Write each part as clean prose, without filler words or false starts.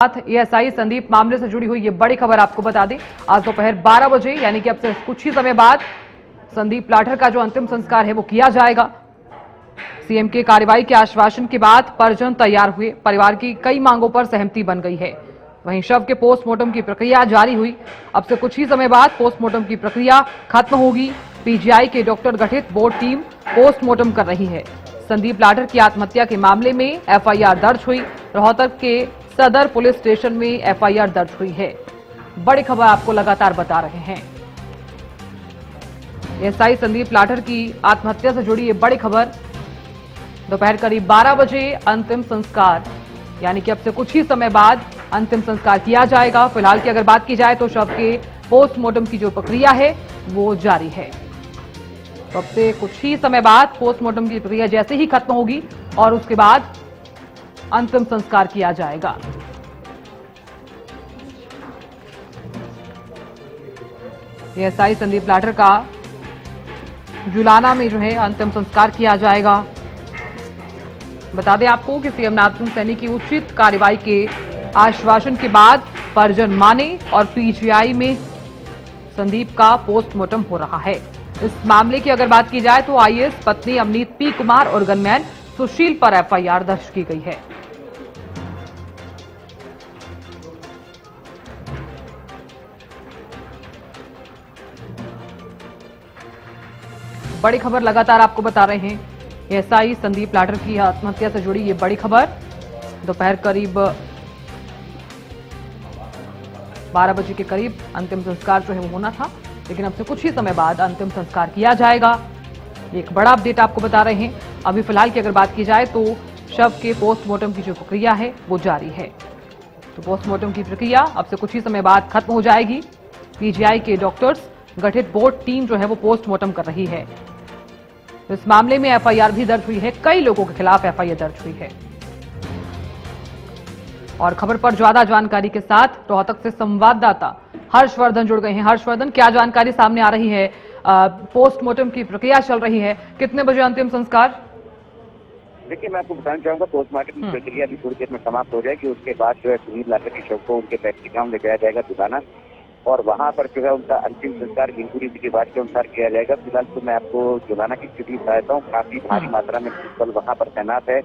ASI Sandeep मामले से जुड़ी हुई ये बड़ी खबर आपको बता दें। आज दोपहर 12 बजे यानी कि अब से कुछ ही समय बाद संदीप लाठर का जो अंतिम संस्कार है वो किया जाएगा। सीएम के कार्रवाई के आश्वासन के बाद परिजन तैयार हुए। परिवार की कई मांगों पर सहमति बन गई है। वहीं शव के पोस्टमार्टम की प्रक्रिया जारी हुई। अब से कुछ ही समय बाद पोस्टमार्टम की प्रक्रिया खत्म होगी। पीजीआई के डॉक्टर गठित बोर्ड टीम पोस्टमार्टम कर रही है। संदीप लाठर की आत्महत्या के मामले में एफआईआर दर्ज हुई। रोहतक के सदर पुलिस स्टेशन में एफआईआर दर्ज हुई है। बड़ी खबर आपको लगातार बता रहे हैं। एएसआई संदीप लाठर की आत्महत्या से जुड़ी ये बड़ी खबर। दोपहर करीब 12 बजे अंतिम संस्कार यानी कि अब से कुछ ही समय बाद अंतिम संस्कार किया जाएगा। फिलहाल की अगर बात की जाए तो शव के पोस्टमार्टम की जो प्रक्रिया है वो जारी है। तो अब से कुछ ही समय बाद पोस्टमार्टम की प्रक्रिया जैसे ही खत्म होगी और उसके बाद अंतिम संस्कार किया जाएगा। एएसआई संदीप लाठर का जुलाना में जो है अंतिम संस्कार किया जाएगा। बता दें आपको कि सीएम नारायण सैनी की उचित कार्रवाई के आश्वासन के बाद परिजन माने और पीजीआई में संदीप का पोस्टमार्टम हो रहा है। इस मामले की अगर बात की जाए तो आईएएस पत्नी अमनीत पी कुमार और गनमैन सुशील पर एफआईआर दर्ज की गई है। बड़ी खबर लगातार आपको बता रहे हैं। एएसआई संदीप लाठर की आत्महत्या से जुड़ी ये बड़ी खबर। दोपहर करीब 12 बजे के करीब अंतिम संस्कार जो है वो होना था, लेकिन अब से कुछ ही समय बाद अंतिम संस्कार किया जाएगा। एक बड़ा अपडेट आपको बता रहे हैं। अभी फिलहाल की अगर बात की जाए तो शव के पोस्टमार्टम की जो प्रक्रिया है वो जारी है। तो पोस्टमार्टम की प्रक्रिया अब से कुछ ही समय बाद खत्म हो जाएगी। पीजीआई के डॉक्टर्स गठित बोर्ड टीम जो है वो पोस्टमार्टम कर रही है। इस मामले में एफआईआर भी दर्ज हुई है। कई लोगों के खिलाफ एफआईआर दर्ज हुई है। और खबर पर ज्यादा जानकारी के साथ रोहतक से संवाददाता हर्षवर्धन जुड़ गए हैं। हर्षवर्धन, क्या जानकारी सामने आ रही है? पोस्टमार्टम की प्रक्रिया चल रही है, कितने बजे अंतिम संस्कार? देखिए, मैं आपको बताना चाहूंगा पोस्टमार्टम की प्रक्रिया भी थोड़ी देर में समाप्त हो जाएगी। उसके बाद जो है सुनील लाठर के शव को उनके पैतृक गांव ले जाया जाएगा दुलाना, और वहां पर जो है उनका अंतिम संस्कार गिनती रीति के बाद के अनुसार किया जाएगा। फिलहाल तो मैं आपको जुलाना की स्थिति बताता हूँ। काफी भारी मात्रा में पुलिस बल वहां पर तैनात है।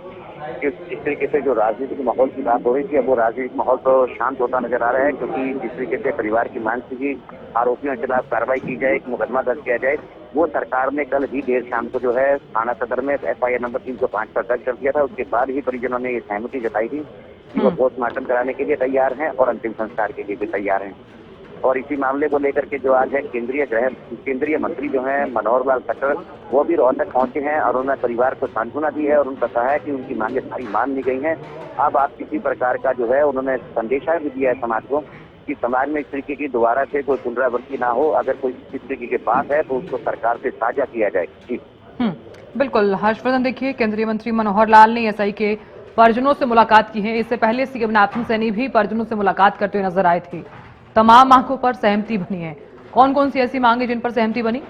जिस तरीके से जो राजनीतिक माहौल की बात हो रही थी, अब वो राजनीतिक माहौल तो शांत होता नजर आ रहा है, क्योंकि जिस तरीके से परिवार की मांग थी कि आरोपियों के खिलाफ कार्रवाई की जाए, एक मुकदमा दर्ज किया जाए, वो सरकार ने कल ही देर शाम को जो है थाना सदर में एफआईआर नंबर 305 पर दर्ज कर दिया था। उसके बाद ही परिजनों ने ये सहमति जताई थी कि वो पोस्टमार्टम कराने के लिए तैयार हैं और अंतिम संस्कार के लिए भी तैयार हैं। और इसी मामले को लेकर के जो आज है केंद्रीय मंत्री जो है मनोहर लाल खट्टर, वो भी रोहतक पहुंचे हैं और उन्होंने परिवार को सांत्वना दी है और उनका कहा है कि उनकी मांगे सारी मान ली गई हैं। अब आप किसी प्रकार का जो है उन्होंने संदेशा भी दिया है समाज को कि समाज में इस तरीके की दोबारा से कोई पुनरावृत्ति ना हो। अगर कोई इस तरीके के बात है तो उसको सरकार से साझा किया जाए। जी बिल्कुल हर्षवर्धन, देखिए केंद्रीय मंत्री मनोहर लाल ने एएसआई के परिजनों से मुलाकात की है। इससे पहले सीएम नारायण सैनी भी परिजनों से मुलाकात करते हुए नजर आए थे। तमाम मांगों पर सहमति बनी है। कौन कौन सी ऐसी मांगे जिन पर सहमति बनी?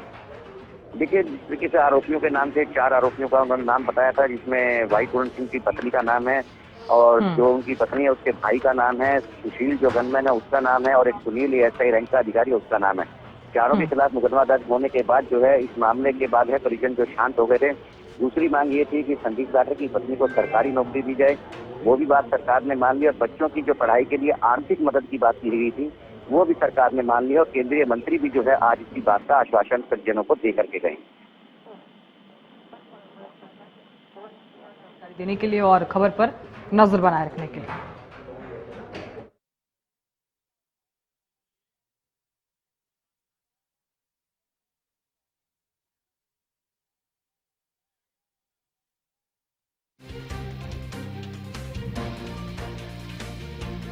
देखिए, जिस तरीके से आरोपियों के नाम थे, 4 आरोपियों का उन्होंने नाम बताया था, जिसमें वाई पूरन सिंह की पत्नी का नाम है और जो उनकी पत्नी है उसके भाई का नाम है, सुशील जो गनमैन है उसका नाम है, और एक सुनील एएसआई रैंक का अधिकारी उसका नाम है। चारों के खिलाफ मुकदमा दर्ज होने के बाद जो है इस मामले के बाद है परिजन जो शांत हो गए थे। दूसरी मांग ये थी कि संदीप लाठर की पत्नी को सरकारी नौकरी दी जाए, वो भी बात सरकार ने मान ली। और बच्चों की जो पढ़ाई के लिए आर्थिक मदद की बात की गई थी वो भी सरकार ने मान लिया, और केंद्रीय मंत्री भी जो है आज इसी बात का आश्वासन परिजनों को दे करके गए। देने के लिए और खबर पर नजर बनाए रखने के लिए